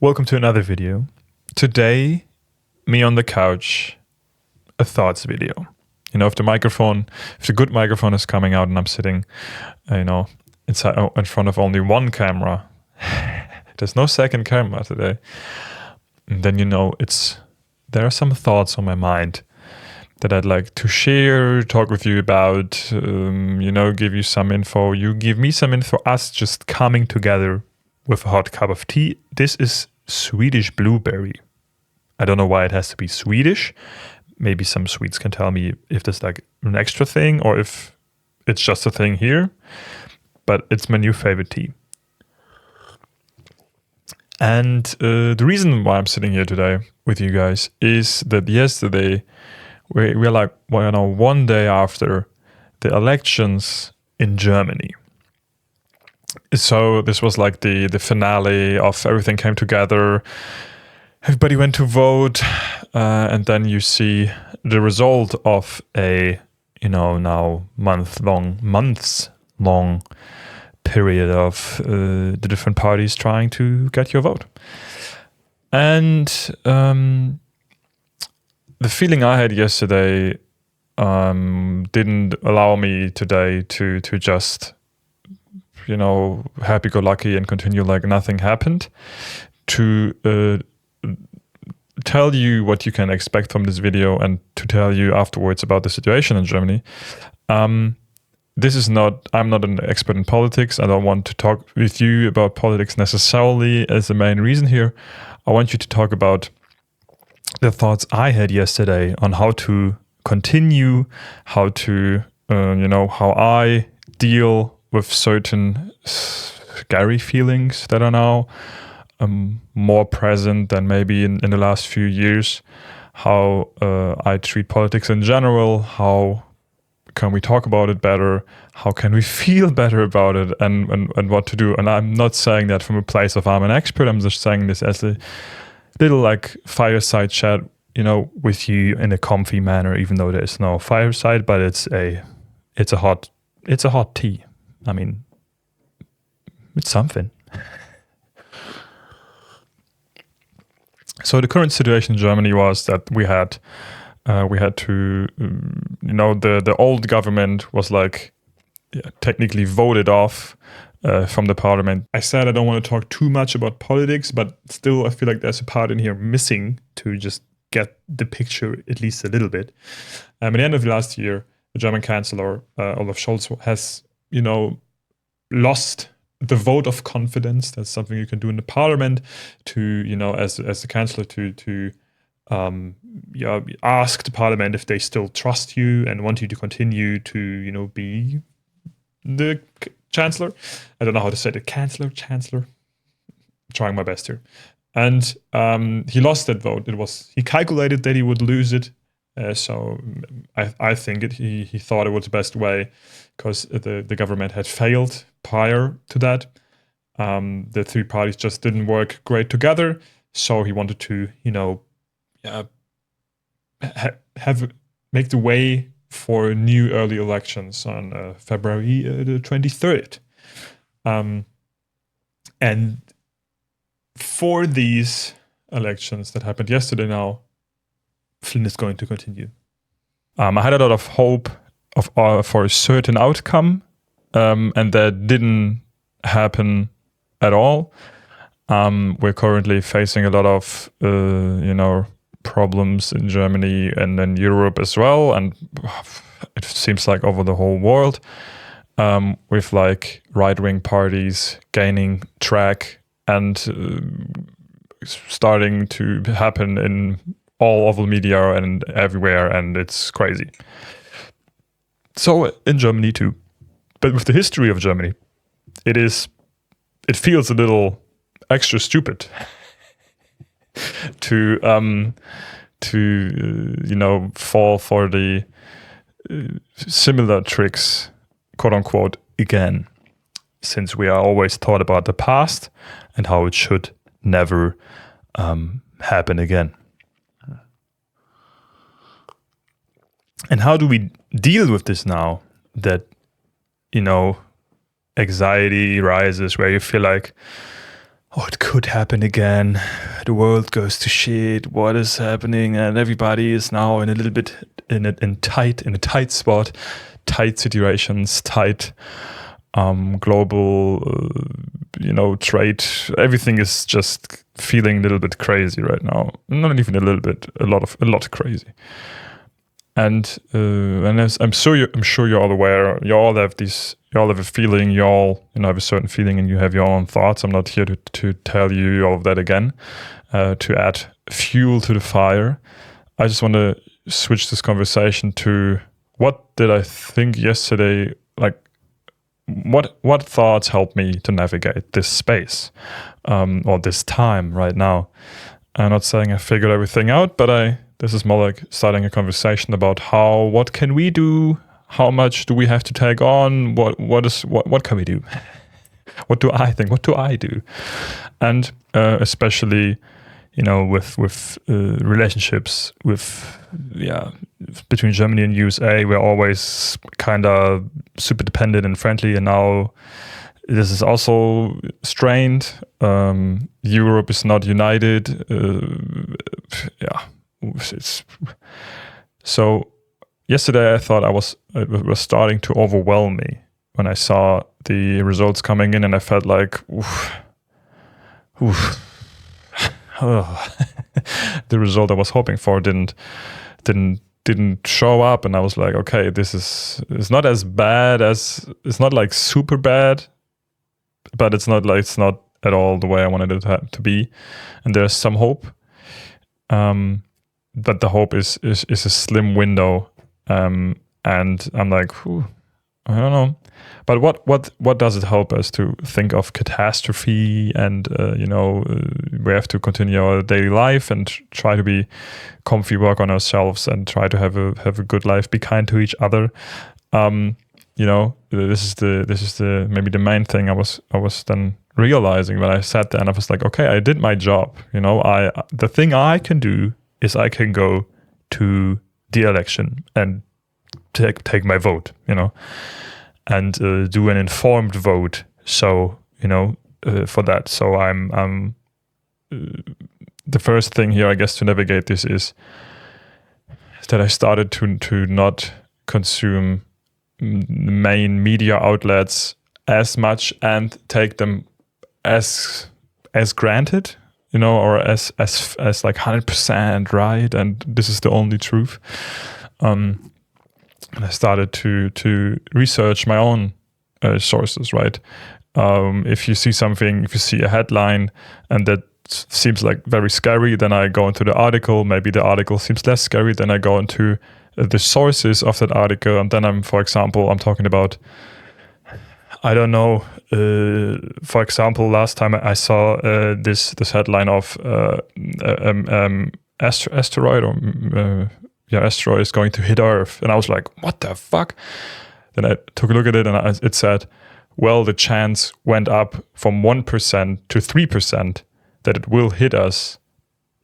Welcome to another video. Today, me on the couch, a thoughts video. You know, if the good microphone is coming out and I'm sitting, inside in front of only one camera, there's no second camera today, and then there are some thoughts on my mind that I'd like to share, talk with you about, give you some info, you give me some info, us just coming together with a hot cup of tea. This is Swedish blueberry. I don't know why it has to be Swedish. Maybe some Swedes can tell me if there's like an extra thing or if it's just a thing here. But it's my new favorite tea. And the reason why I'm sitting here today with you guys is that yesterday we're like, one day after the elections in Germany. So this was like the finale of everything came together. Everybody went to vote, and then you see the result of a now months long period of the different parties trying to get your vote. And the feeling I had yesterday didn't allow me today to just happy-go-lucky and continue like nothing happened, to tell you what you can expect from this video and to tell you afterwards about the situation in Germany. I'm not an expert in politics. I don't want to talk with you about politics necessarily as the main reason here. I want you to talk about the thoughts I had yesterday on how to continue, how I deal with certain scary feelings that are now more present than maybe in the last few years, how I treat politics in general, how can we talk about it better, how can we feel better about it, and what to do. And I'm not saying that from a place of I'm an expert, I'm just saying this as a little like fireside chat, with you in a comfy manner, even though there is no fireside, but it's a hot tea. I mean, it's something. So the current situation in Germany was that we had to, the old government was technically voted off from the parliament. I said I don't want to talk too much about politics, but still I feel like there's a part in here missing to just get the picture at least a little bit. At the end of last year, the German Chancellor, Olaf Scholz, has lost the vote of confidence. That's something you can do in the parliament to, as the chancellor to ask the parliament if they still trust you and want you to continue to, be the chancellor. I don't know how to say the chancellor. I'm trying my best here. And he lost that vote. He calculated that he would lose it. So I think he thought it was the best way because the government had failed prior to that. The three parties just didn't work great together. So he wanted to, make the way for new early elections on February the 23rd. And for these elections that happened yesterday now, Flin is going to continue. I had a lot of hope for a certain outcome, and that didn't happen at all. We're currently facing a lot of, problems in Germany and in Europe as well, and it seems like over the whole world, with like right-wing parties gaining track and starting to happen in all over media and everywhere, and it's crazy. So in Germany too, but with the history of Germany, it feels a little extra stupid to fall for the similar tricks, quote unquote, again, since we are always taught about the past and how it should never happen again. And how do we deal with this now that, anxiety rises, where you feel like, oh, it could happen again. The world goes to shit. What is happening? And everybody is now in a little bit in a tight spot, tight situations, tight global, trade. Everything is just feeling a little bit crazy right now. Not even a little bit, a lot crazy. And as I'm sure you're all aware, you all have a feeling, you all have a certain feeling, and you have your own thoughts. I'm not here to tell you all of that again, to add fuel to the fire. I just want to switch this conversation to what did I think yesterday, like what thoughts helped me to navigate this space, or this time right now. I'm not saying I figured everything out, but this is more like starting a conversation about what can we do? How much do we have to take on? What can we do? What do I think? What do I do? And especially, with relationships between Germany and USA, we're always kind of super dependent and friendly, and now this is also strained. Europe is not united. So yesterday I thought it was starting to overwhelm me when I saw the results coming in, and I felt like, the result I was hoping for didn't show up, and I was like, okay, it's not as bad as, it's not like super bad, but it's not at all the way I wanted it to be, and there's some hope. But the hope is a slim window, and I'm like, I don't know. But what does it help us to think of catastrophe, and we have to continue our daily life and try to be comfy, work on ourselves, and try to have a good life, be kind to each other. This is the maybe the main thing I was then realizing when I sat there, and I was like, okay, I did my job. The thing I can do is I can go to the election and take my vote, and do an informed vote. So for that. So I'm the first thing here, I guess, to navigate this is that I started to not consume main media outlets as much and take them as granted, or as like 100% right, and this is the only truth. And I started to research my own sources, right? If you see a headline and that seems like very scary, then I go into the article. Maybe the article seems less scary, then I go into the sources of that article, and then I'm talking about, I don't know. For example, last time I saw this headline of asteroid asteroid is going to hit Earth, and I was like, what the fuck? Then I took a look at it, and it said, well, the chance went up from 1% to 3% that it will hit us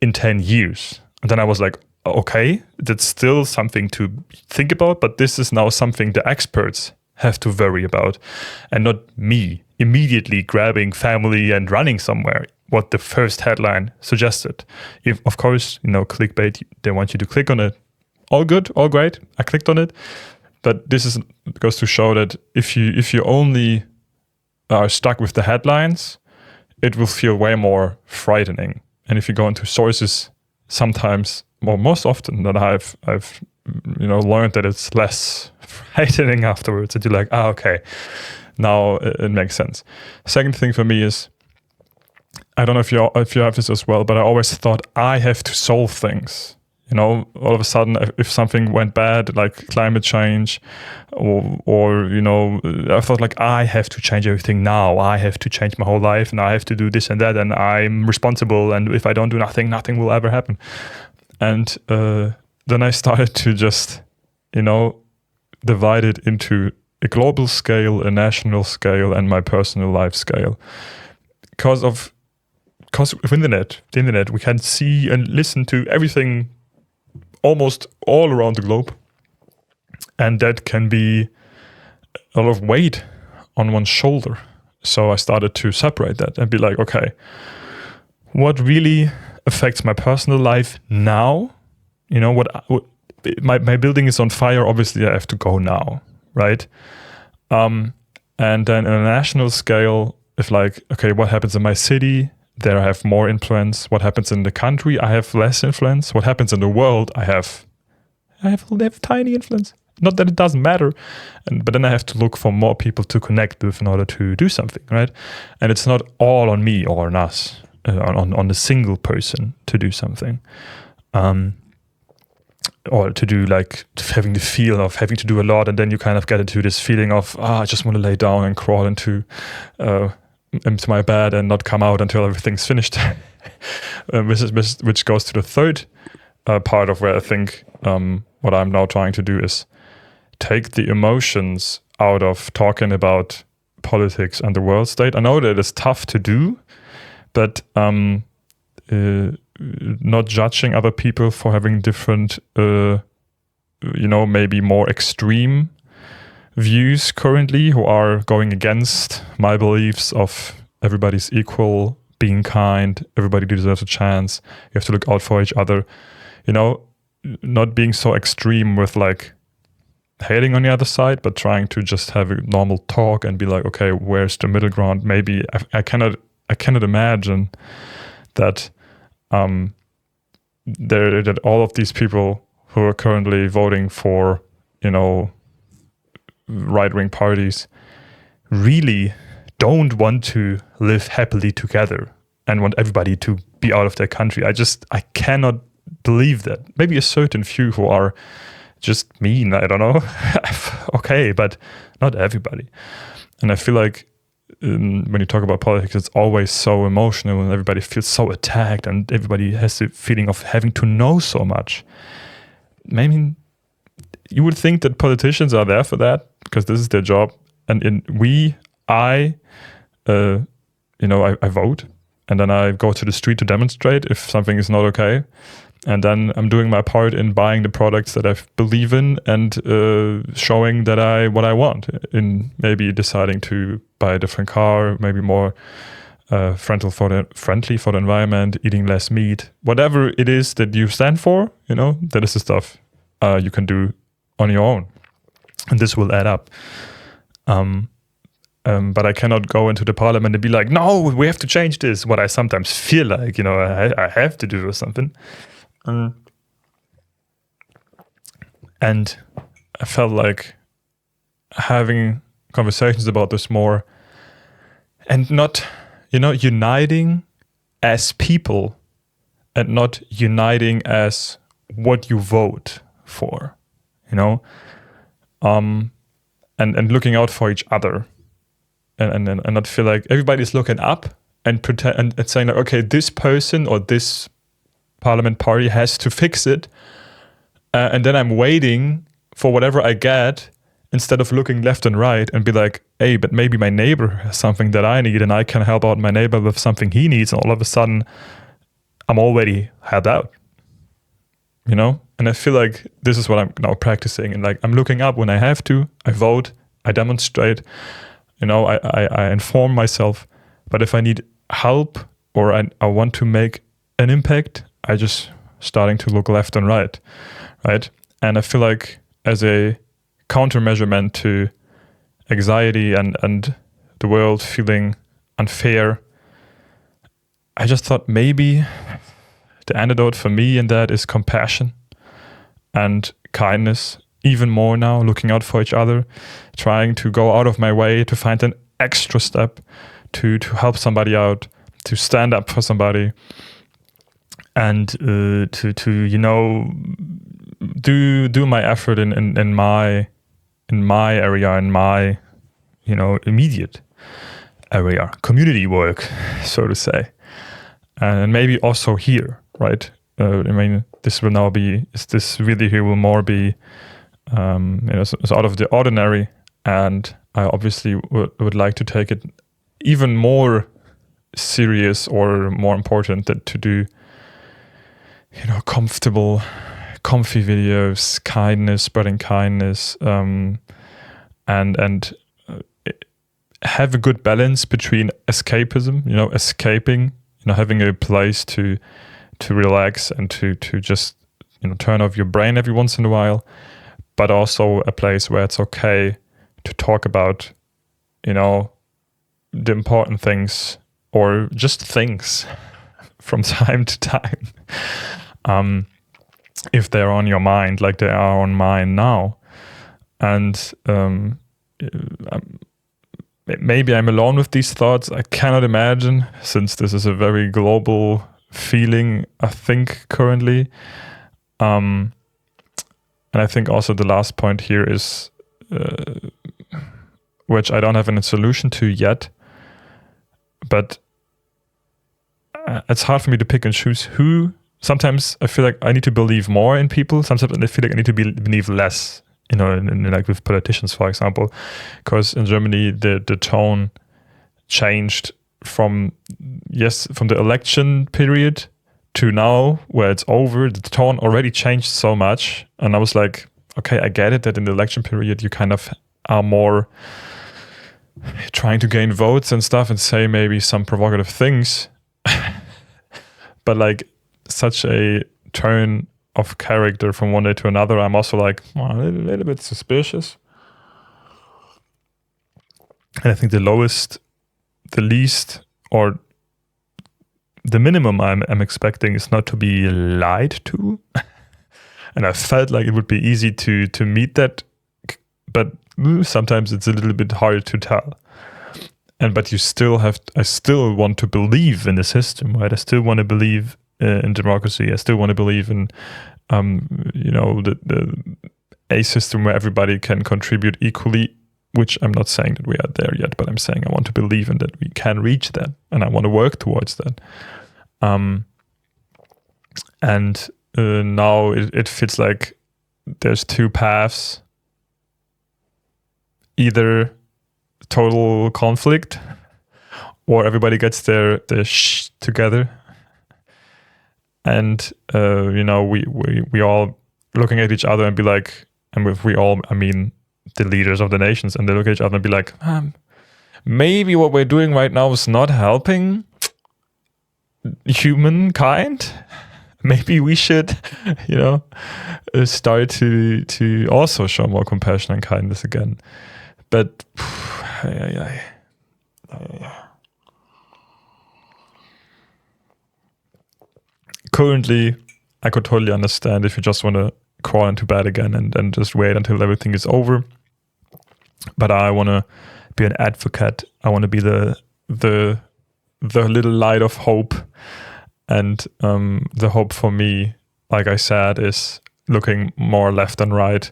in 10 years. And then I was like, okay, that's still something to think about, but this is now something the experts have to worry about, and not me immediately grabbing family and running somewhere, what the first headline suggested. If, of course, clickbait, they want you to click on it. All good, all great. I clicked on it. But this goes to show that if you only are stuck with the headlines, it will feel way more frightening. And if you go into sources, sometimes, well, most often that I've learned that it's less frightening afterwards. That you're like, okay, now it makes sense. Second thing for me is, I don't know if you have this as well, but I always thought I have to solve things. All of a sudden, if something went bad, like climate change, or I thought like, I have to change everything now. I have to change my whole life, and I have to do this and that, and I'm responsible. And if I don't do nothing will ever happen. And then I started to just, divide it into a global scale, a national scale, and my personal life scale. Because of the internet, we can see and listen to everything almost all around the globe, and that can be a lot of weight on one's shoulder. So I started to separate that and be like, okay, what really affects my personal life now? What my building is on fire. Obviously, I have to go now, right? And then on a national scale, if like, okay, what happens in my city? There I have more influence. What happens in the country? I have less influence. What happens in the world? I have tiny influence. Not that it doesn't matter, but then I have to look for more people to connect with in order to do something, right? And it's not all on me or on us, on the single person to do something, or to do like having the feel of having to do a lot, and then you kind of get into this feeling of I just want to lay down and crawl into my bed and not come out until everything's finished, which goes to the third part of where I think what I'm now trying to do is take the emotions out of talking about politics and the world state. I know that it's tough to do, but not judging other people for having different, maybe more extreme views currently, who are going against my beliefs of everybody's equal, being kind, everybody deserves a chance, you have to look out for each other, not being so extreme with like hating on the other side, but trying to just have a normal talk and be like, okay, where's the middle ground? Maybe I cannot imagine that that all of these people who are currently voting for right-wing parties really don't want to live happily together and want everybody to be out of their country. I cannot believe that. Maybe a certain few who are just mean, I don't know. Okay, but not everybody. And I feel like when you talk about politics, it's always so emotional and everybody feels so attacked and everybody has the feeling of having to know so much. Maybe you would think that politicians are there for that because this is their job. And I vote, and then I go to the street to demonstrate if something is not okay. And then I'm doing my part in buying the products that I believe in and showing that what I want, in maybe deciding to buy a different car, maybe more friendly for the environment, eating less meat, whatever it is that you stand for, that is the stuff you can do on your own. And this will add up. But I cannot go into the parliament and be like, no, we have to change this. What I sometimes feel like, I have to do or something. And I felt like having conversations about this more and not, uniting as people and not uniting as what you vote for, and looking out for each other and not feel like everybody's looking up and pretend and saying like, okay, this person or this parliament party has to fix it, and then I'm waiting for whatever I get instead of looking left and right and be like, hey, but maybe my neighbor has something that I need and I can help out my neighbor with something he needs, and all of a sudden I'm already helped out, and I feel like this is what I'm now practicing, and like I'm looking up when I have to, I vote, I demonstrate, I inform myself, but if I need help or I want to make an impact, I just starting to look left and right? And I feel like as a countermeasurement to anxiety and the world feeling unfair, I just thought maybe the antidote for me in that is compassion and kindness, even more now, looking out for each other, trying to go out of my way to find an extra step to help somebody out, to stand up for somebody, and to do my effort in my area, in my immediate area, community work, so to say, and maybe also here, right? This will now be, this really here will more be it's out of the ordinary, and I obviously would like to take it even more serious or more important that to do comfy videos, kindness, spreading kindness, and have a good balance between escapism, escaping, having a place to relax and to just turn off your brain every once in a while, but also a place where it's okay to talk about the important things or just things from time to time, if they're on your mind like they are on mine now. And maybe I'm alone with these thoughts. I cannot imagine, since this is a very global feeling, I think, currently. And I think also the last point here is, which I don't have any solution to yet, but it's hard for me to pick and choose who. Sometimes I feel like I need to believe more in people. Sometimes I feel like I need to believe less, like with politicians, for example, because in Germany, the tone changed from the election period to now, where it's over. The tone already changed so much. And I was like, okay, I get it that in the election period, you kind of are more trying to gain votes and stuff and say maybe some provocative things. But like such a turn of character from one day to another, I'm also like a little bit suspicious. And I think the least, or the minimum I'm expecting is not to be lied to. And I felt like it would be easy to meet that, but sometimes it's a little bit hard to tell. But I still want to believe in the system, right? I still want to believe in democracy. I still want to believe in, a system where everybody can contribute equally, which I'm not saying that we are there yet, but I'm saying I want to believe in that we can reach that, and I want to work towards that. Now it feels like there's two paths: either total conflict, or everybody gets their together, and we all looking at each other and be like, and with we all, I mean the leaders of the nations, and they look at each other and be like, maybe what we're doing right now is not helping humankind. Maybe we should, start to also show more compassion and kindness again. But currently, I could totally understand if you just want to crawl into bed again and just wait until everything is over. But I want to be an advocate. I want to be the little light of hope. And the hope for me, like I said, is looking more left and right,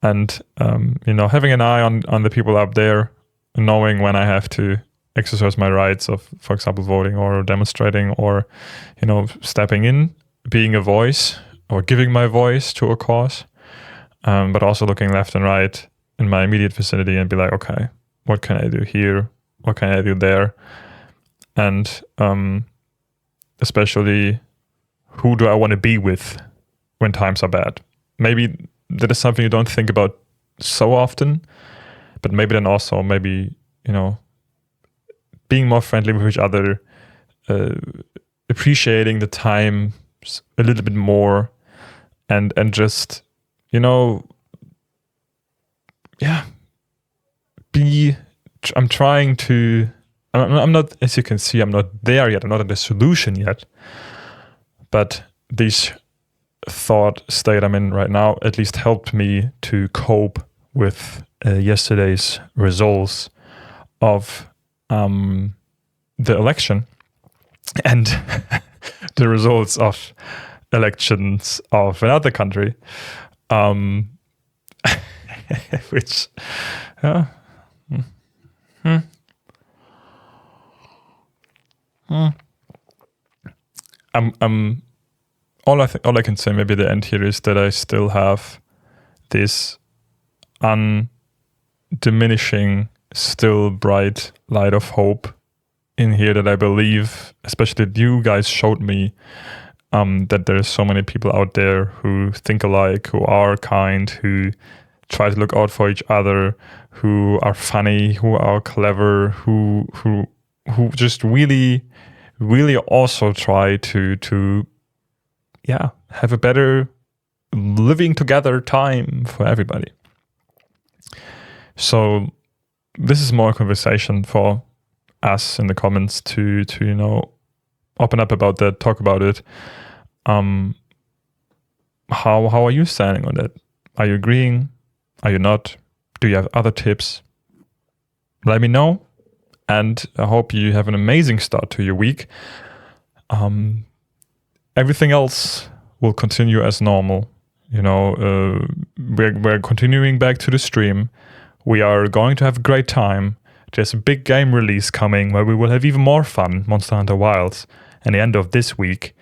and having an eye on the people up there, knowing when I have to exercise my rights of, for example, voting or demonstrating, or stepping in, being a voice or giving my voice to a cause, but also looking left and right in my immediate vicinity and be like, okay, what can I do here? What can I do there? And especially, who do I want to be with when times are bad? Maybe that is something you don't think about so often, but maybe then also being more friendly with each other, appreciating the time a little bit more, and just I'm trying to. I'm not, as you can see, I'm not there yet. I'm not at the solution yet. But this thought state I'm in right now at least helped me to cope with yesterday's results of the election and the results of elections of another country, which, all I can say maybe at the end here is that I still have this undiminishing, still bright light of hope in here, that I believe, especially that you guys showed me, that there's so many people out there who think alike, who are kind, who try to look out for each other, who are funny, who are clever, who just really, really also try to have a better living together time for everybody. So this is more a conversation for us in the comments to open up about that, talk about it. How are you standing on that? Are you agreeing? Are you not? Do you have other tips? Let me know. And I hope you have an amazing start to your week. Everything else will continue as normal. We're continuing back to the stream. We are going to have a great time. There's a big game release coming where we will have even more fun, Monster Hunter Wilds, at the end of this week.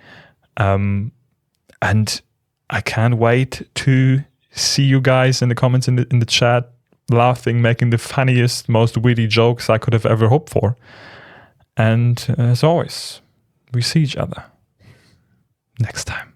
And I can't wait to see you guys in the comments in the chat, laughing, making the funniest, most witty jokes I could have ever hoped for. And as always, we see each other next time.